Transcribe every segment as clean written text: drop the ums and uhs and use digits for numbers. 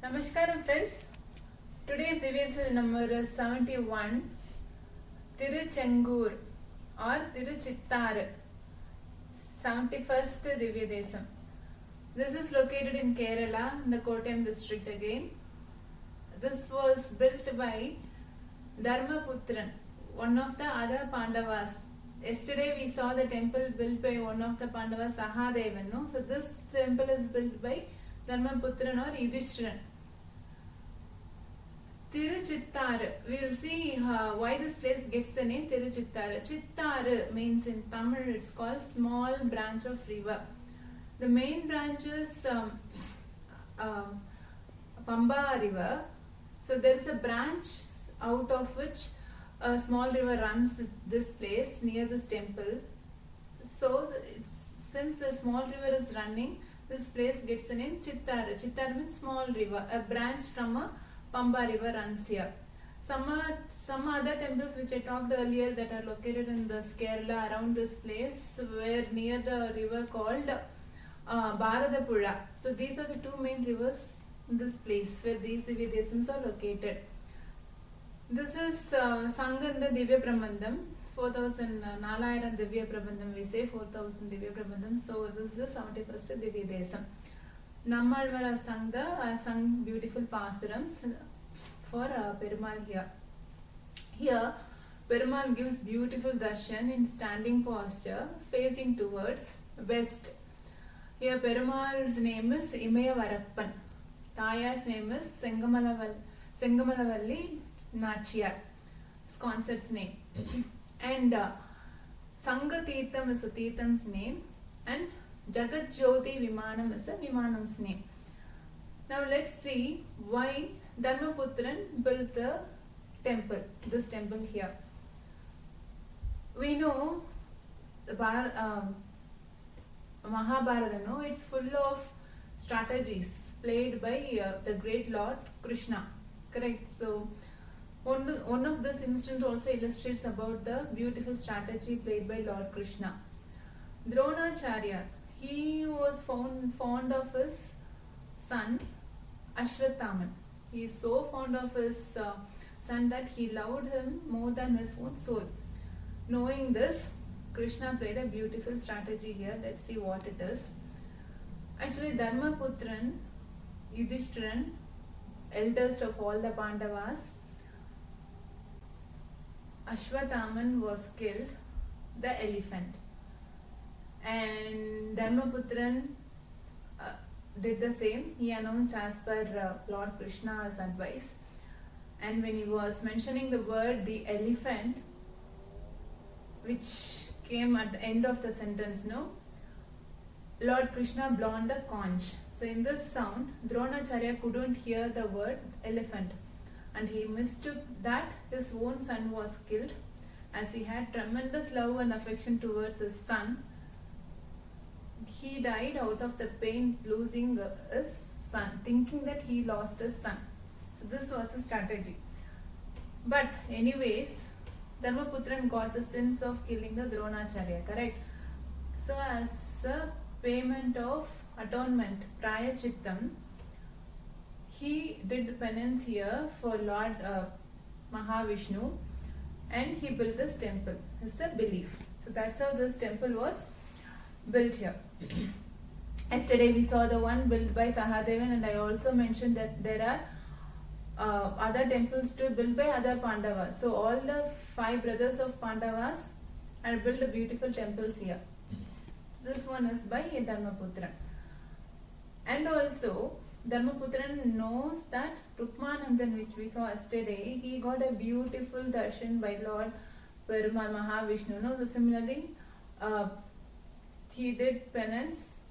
Namaskaram friends. Today's Divya number is 71, Tiruchengur or Tiruchittar, 71st Divya Desam. This is located in Kerala, in the Kottayam district again. This was built by Dharmaputran, one of the other Pandavas. Yesterday we saw the temple built by one of the Pandavas, Sahadevan. No? So this temple is built by Dharmaputran or Yudhishthira. Tiruchittar. We will see why this place gets the name Tiruchittar. Chittar means in Tamil it's called small branch of river. The main branch is Pamba river. So there is a branch out of which a small river runs this place near this temple. So since the small river is running, this place gets the name Chittar. Chittar means small river. A branch from a Pamba river runs here. Some other temples which I talked earlier that are located in this Kerala around this place were near the river called Bharadapuzha. So these are the two main rivers in this place where these Divya Desams are located. This is Sanganda Divya Prabandham, 4000 Nalayaram Divya Prabandham, we say 4000 Divya Prabandham. So this is the 71st Divya Desam. Nammalwara sung beautiful pasurams for Perumal here. Here, Perumal gives beautiful darshan in standing posture, facing towards west. Here, Perumal's name is Imayavarappan. Taya's name is Sengamalavali Nachiyar. It's concert's name. And Sangha Tirtham is a Tirtham's name. And Jagat Jyoti Vimanam is the Vimanam's name. Now let's see why Dharmaputran built the temple, this temple here. We know the Mahabharata, no? It's full of strategies played by the great Lord Krishna. Correct? So one of this incident also illustrates about the beautiful strategy played by Lord Krishna. Dronacharya, he was fond of his son Ashwatthama. He is so fond of his son that he loved him more than his own soul. Knowing this, Krishna played a beautiful strategy here. Let's see what it is. Actually, Dharmaputran, Yudhishthira, eldest of all the Pandavas, Ashwatthama was killed, the elephant. And Dharmaputran did the same. He announced as per Lord Krishna's advice. And when he was mentioning the word the elephant, which came at the end of the sentence, no? Lord Krishna blown the conch. So in this sound, Dronacharya couldn't hear the word elephant. And he mistook that his own son was killed, as he had tremendous love and affection towards his son. He died out of the pain losing his son, thinking that he lost his son. So this was a strategy. But anyways, Dharmaputran got the sins of killing the Dronacharya, correct? So as a payment of atonement, Prayachittam, he did penance here for Lord Mahavishnu, and he built this temple. Is the belief. So that's how this temple was built here. Yesterday we saw the one built by Sahadevan, and I also mentioned that there are other temples too built by other Pandavas. So all the 5 brothers of Pandavas had built beautiful temples here. This one is by Dharmaputran. And also Dharmaputran knows that Rukmanandan, which we saw yesterday, he got a beautiful darshan by Lord Perumal Mahavishnu. No? So similarly, he did penance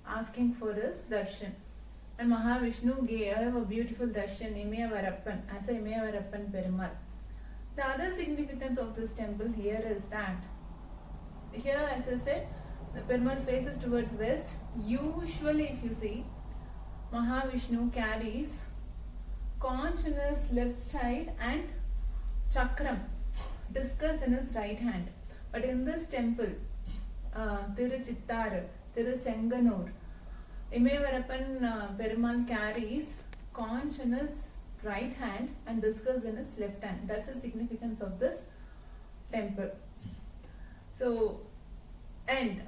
asking for his darshan. And Mahavishnu gave a beautiful darshan, Imayavarappan, as a Imayavarappan Perumal. The other significance of this temple here is that, here as I said, the Perumal faces towards west. Usually if you see, Mahavishnu carries conch in his left side and chakram, discus in his right hand. But in this temple, Tiruchittar, Tiruchenganur, Imayavarappan Perumal carries conch in his right hand and discus in his left hand. That's the significance of this temple. So, and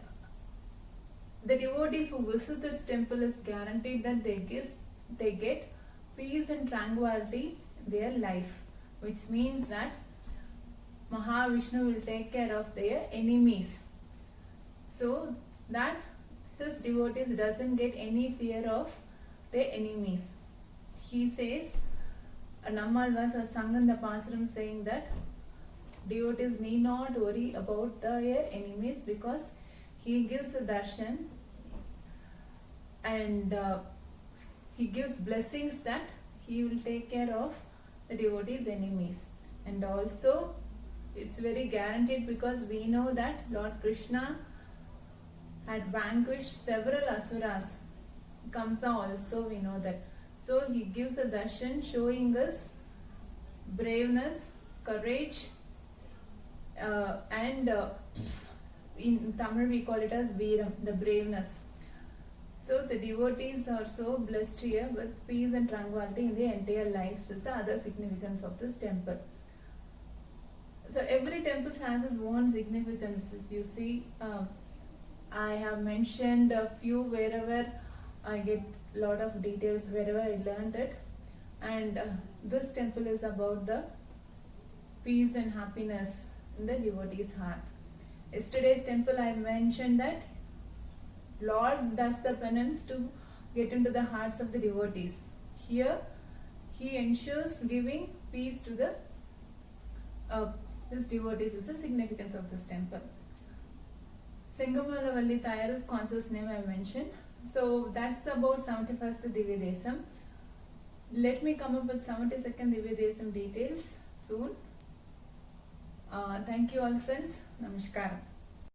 the devotees who visit this temple is guaranteed that they get peace and tranquility in their life, which means that Mahavishnu will take care of their enemies, so that his devotees doesn't get any fear of their enemies. He says, Nammalvas has sung in the Pasuram saying that devotees need not worry about their enemies because he gives a darshan and he gives blessings that he will take care of the devotees' enemies. And also it's very guaranteed because we know that Lord Krishna had vanquished several asuras. Kamsa also, we know that. So he gives a darshan showing us braveness, courage, and in Tamil we call it as Veeram, the braveness. So the devotees are so blessed here with peace and tranquility in their entire life is the other significance of this temple. So every temple has its own significance. If you see, I have mentioned a few wherever I get a lot of details, wherever I learned it. And this temple is about the peace and happiness in the devotee's heart. Yesterday's temple I mentioned that Lord does the penance to get into the hearts of the devotees. Here he ensures giving peace to the his devotees is the significance of this temple. Singamalavalli Thayar is Consul's name I mentioned. So that's about 71st Divya Desam. Let me come up with 72nd Divya Desam details soon. Thank you all friends. Namaskaram.